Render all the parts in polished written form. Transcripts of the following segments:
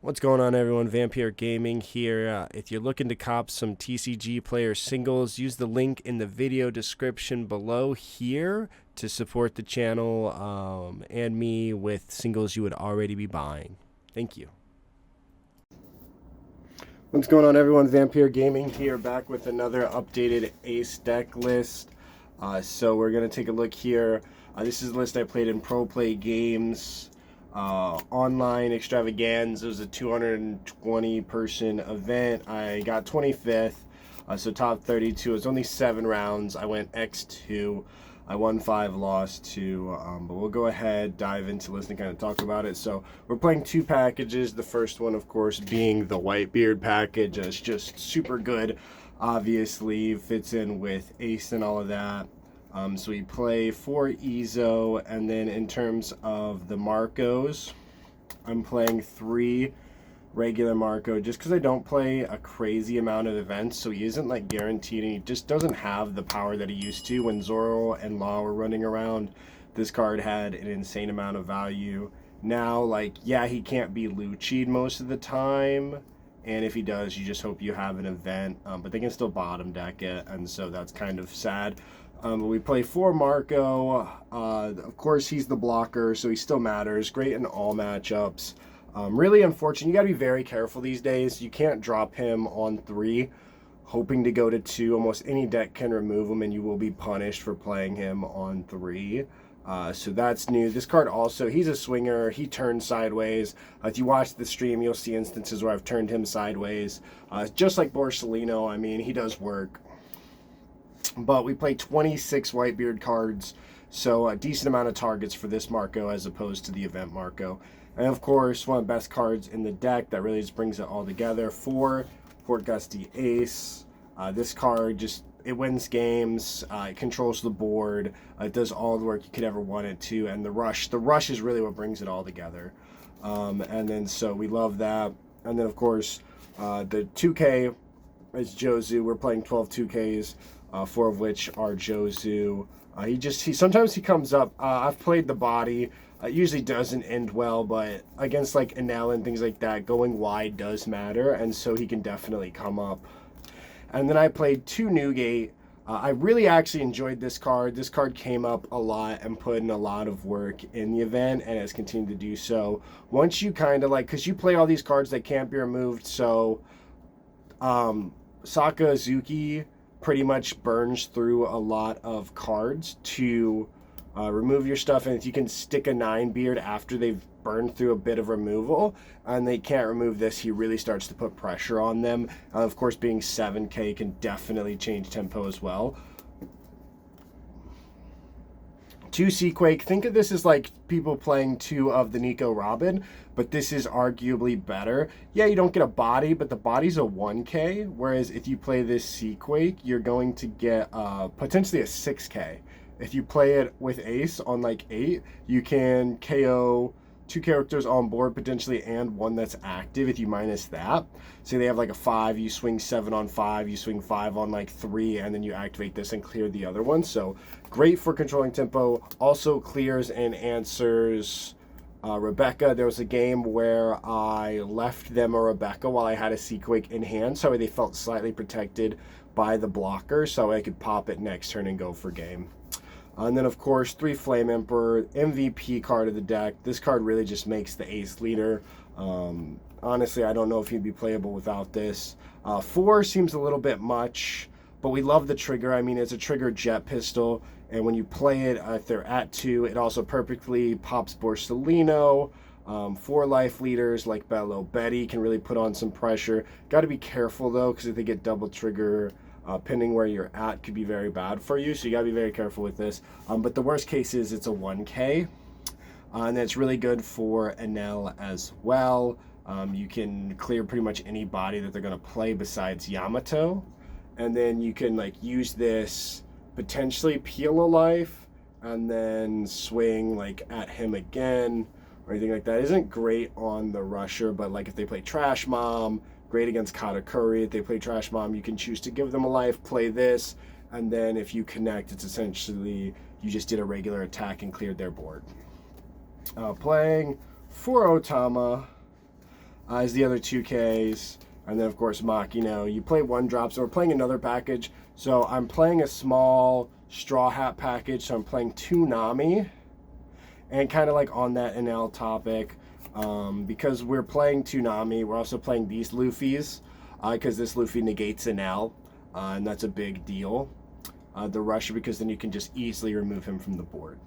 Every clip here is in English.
What's going on, everyone? Vampire Gaming here. If you're looking to cop some TCGPlayer singles, use the link in the video description below here to support the channel and me with singles you would already be buying. Thank you. What's going on, everyone? Vampire Gaming here, back with another updated ace deck list. So we're going to take a look here. This is a list I played in Pro Play Games. Online extravaganza. It was a 220 person event. I got 25th, so top 32. It was only 7 rounds. I went X2. I won 5, lost 2, but we'll go ahead, dive into the list and kind of talk about it. So we're playing 2 packages. The first one, of course, being the Whitebeard package. It's just super good. Obviously fits in with ace and all of that. So we play 4 EZO, and then in terms of the Marcos, I'm playing 3 regular Marco just because I don't play a crazy amount of events, so he isn't like guaranteed, and he just doesn't have the power that he used to. When Zoro and Law were running around, this card had an insane amount of value. Now, like, yeah, he can't be Lucci'd most of the time, and if he does, you just hope you have an event, but they can still bottom deck it, and so that's kind of sad. We play 4 Marco. Of course, he's the blocker, so he still matters. Great in all matchups. Really unfortunate. You got to be very careful these days. You can't drop him on 3, hoping to go to 2. Almost any deck can remove him, and you will be punished for playing him on 3. So that's new. This card also, he's a swinger. He turns sideways. If you watch the stream, you'll see instances where I've turned him sideways. Just like Borsalino, I mean, he does work. But we play 26 Whitebeard cards, so a decent amount of targets for this Marco as opposed to the event Marco. And of course, one of the best cards in the deck that really just brings it all together, 4 Port Gusty Ace. This card just, it wins games, it controls the board, it does all the work you could ever want it to, and the rush is really what brings it all together. And then so we love that. And then of course, the 2K is Jozu. We're playing 12 2Ks. 4 of which are Jozu. He sometimes he comes up. I've played the body. It usually doesn't end well, but against like Enel and things like that, going wide does matter, and so he can definitely come up. And then I played 2 Newgate. I really actually enjoyed this card. This card came up a lot and put in a lot of work in the event, and has continued to do so. Once you kind of like, because you play all these cards that can't be removed, so Sakazuki pretty much burns through a lot of cards to remove your stuff, and if you can stick a 9 beard after they've burned through a bit of removal and they can't remove this, he really starts to put pressure on them. Of course, being 7k can definitely change tempo as well. 2 Seaquake. Think of this as like people playing 2 of the Nico Robin, but this is arguably better. Yeah, you don't get a body, but the body's a 1k, whereas if you play this Seaquake, you're going to get potentially a 6k. If you play it with Ace on like 8, you can KO 2 characters on board potentially and 1 that's active if you minus that. So they have like a 5, you swing 7 on 5, you swing 5 on like 3, and then you activate this and clear the other one. So great for controlling tempo. Also clears and answers Rebecca. There was a game where I left them a Rebecca while I had a Seaquake in hand, so they felt slightly protected by the blocker, so I could pop it next turn and go for game. And then, of course, 3 Flame Emperor, MVP card of the deck. This card really just makes the ace leader. Honestly, I don't know if he'd be playable without this. 4 seems a little bit much, but we love the trigger. I mean, it's a trigger jet pistol, and when you play it, if they're at 2, it also perfectly pops Borsalino. 4 life leaders like Bello Betty can really put on some pressure. Got to be careful, though, because if they get double trigger, depending where you're at, could be very bad for you, so you gotta be very careful with this. But the worst case is it's a 1k, and that's really good for Enel as well. You can clear pretty much any body that they're gonna play besides Yamato, and then you can like use this, potentially peel a life, and then swing like at him again or anything like that. Isn't great on the rusher, but like if they play Trash Mom, great against Katakuri. If they play Trash Mom, you can choose to give them a life, play this, and then if you connect, it's essentially you just did a regular attack and cleared their board. Playing 4 Otama. as the other 2Ks. And then, of course, Makino. You play one drop, so we're playing another package. So I'm playing a small Straw Hat package, so I'm playing 2 Nami. And kind of like on that NL topic, because we're playing 2 Nami, we're also playing these Luffys, because this Luffy negates NL, and that's a big deal. The Rusher, because then you can just easily remove him from the board.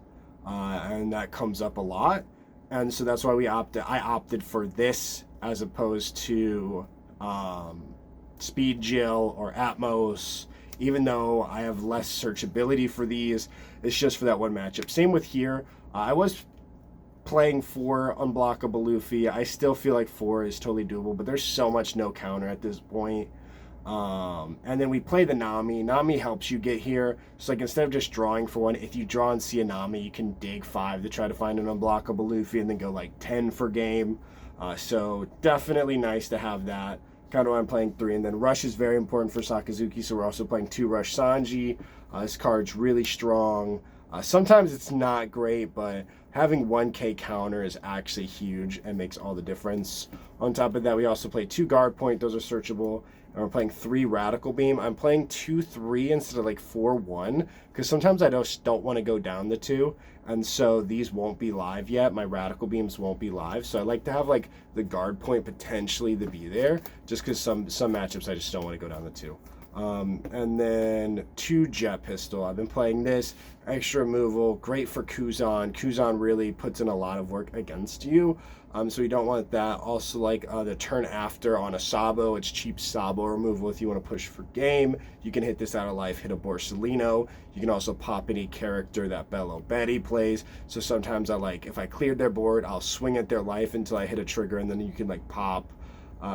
And that comes up a lot. And so that's why I opted for this as opposed to Speed Jill or Atmos, even though I have less searchability for these. It's just for that one matchup. Same with here. I was playing 4 unblockable Luffy. I still feel like 4 is totally doable, but there's so much no counter at this point. And then we play the Nami. Nami helps you get here. So like instead of just drawing for 1, if you draw and see a Nami, you can dig 5 to try to find an unblockable Luffy and then go like 10 for game. So definitely nice to have that. Kind of why I'm playing 3. And then Rush is very important for Sakazuki, so we're also playing 2 Rush Sanji. This card's really strong. Sometimes it's not great, but having 1K counter is actually huge and makes all the difference. On top of that, we also play 2 Guard Point. Those are searchable. And we're playing 3 Radical Beam. I'm playing 2-3 instead of like 4-1, because sometimes I just don't want to go down the 2. And so these won't be live yet. My Radical Beams won't be live. So I like to have like the Guard Point potentially to be there, just because some matchups I just don't want to go down the 2. And then 2 Jet Pistol. I've been playing this. Extra removal, great for Kuzan. Kuzan really puts in a lot of work against you. So you don't want that. Also like the turn after on a Sabo. It's cheap Sabo removal if you want to push for game. You can hit this out of life, hit a Borsalino. You can also pop any character that Bello Betty plays. So sometimes if I cleared their board, I'll swing at their life until I hit a trigger, and then you can like pop.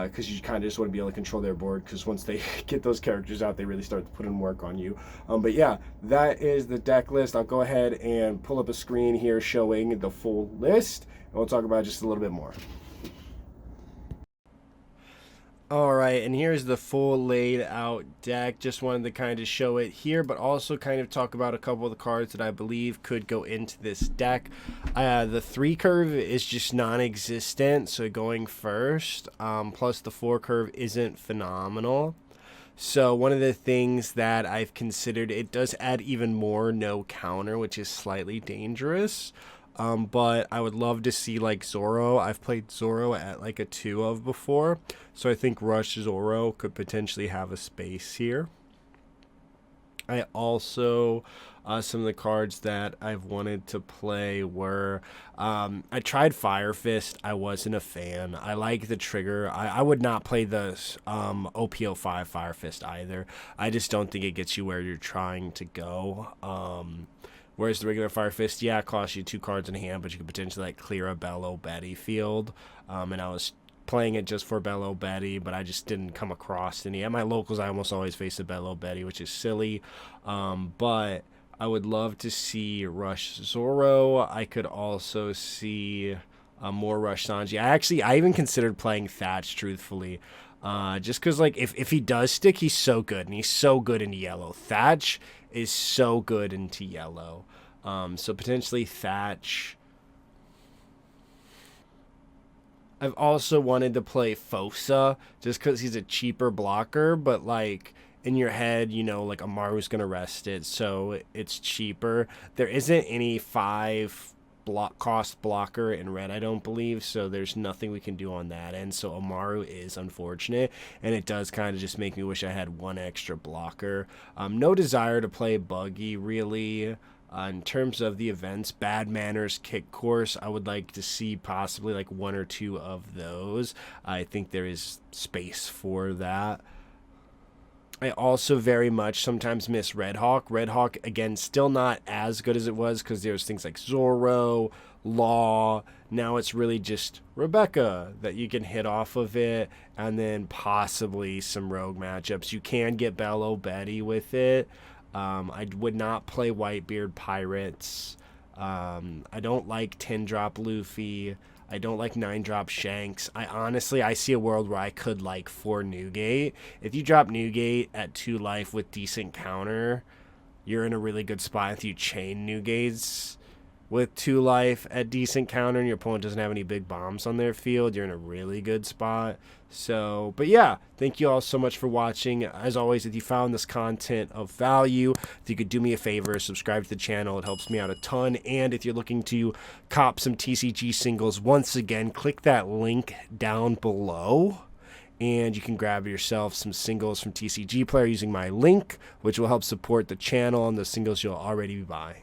Because you kind of just want to be able to control their board, because once they get those characters out, they really start to put in work on you. But yeah, that is the deck list. I'll go ahead and pull up a screen here showing the full list, and we'll talk about it just a little bit more. Alright, and here's the full laid out deck. Just wanted to kind of show it here, but also kind of talk about a couple of the cards that I believe could go into this deck. The 3 curve is just non-existent, so going first. Plus the 4 curve isn't phenomenal. So one of the things that I've considered, it does add even more no counter, which is slightly dangerous. But I would love to see like Zoro. I've played Zoro at like a 2 of before, so I think Rush Zoro could potentially have a space here. I also, some of the cards that I've wanted to play were, I tried Fire Fist. I wasn't a fan. I like the trigger. I would not play the OP05 Fire Fist either. I just don't think it gets you where you're trying to go. Whereas the regular Fire Fist, yeah, it costs you 2 cards in hand, but you could potentially like clear a Bello Betty field. And I was playing it just for Bello Betty, but I just didn't come across any. At my locals, I almost always face a Bello Betty, which is silly. But I would love to see Rush Zoro. I could also see more Rush Sanji. I even considered playing Thatch, truthfully. Just because, like, if he does stick, he's so good, and he's so good in yellow. Thatch is so good into yellow. So potentially Thatch. I've also wanted to play Fosa, just because he's a cheaper blocker, but, like, in your head, you know, like, Amaru's going to rest it, so it's cheaper. There isn't any 5 cost blocker in red, I don't believe, so there's nothing we can do on that end. So Amaru is unfortunate, and it does kind of just make me wish I had 1 extra blocker. No desire to play Buggy, really. In terms of the events, Bad Manners, Kick Course, I would like to see possibly like 1 or 2 of those. I think there is space for that. I also very much sometimes miss Red Hawk. Red Hawk, again, still not as good as it was, because there's things like Zoro, Law. Now it's really just Rebecca that you can hit off of it, and then possibly some rogue matchups. You can get Bello Betty with it. I would not play Whitebeard Pirates. I don't like 10-drop Luffy. I don't like 9-drop Shanks. I see a world where I could like 4 Newgate. If you drop Newgate at 2 life with decent counter, you're in a really good spot. If you chain Newgates, with 2 life at decent counter and your opponent doesn't have any big bombs on their field, you're in a really good spot. So, but yeah, thank you all so much for watching. As always, if you found this content of value, if you could do me a favor, subscribe to the channel. It helps me out a ton. And if you're looking to cop some TCG singles, once again, click that link down below, and you can grab yourself some singles from TCGPlayer using my link, which will help support the channel and the singles you'll already be buying.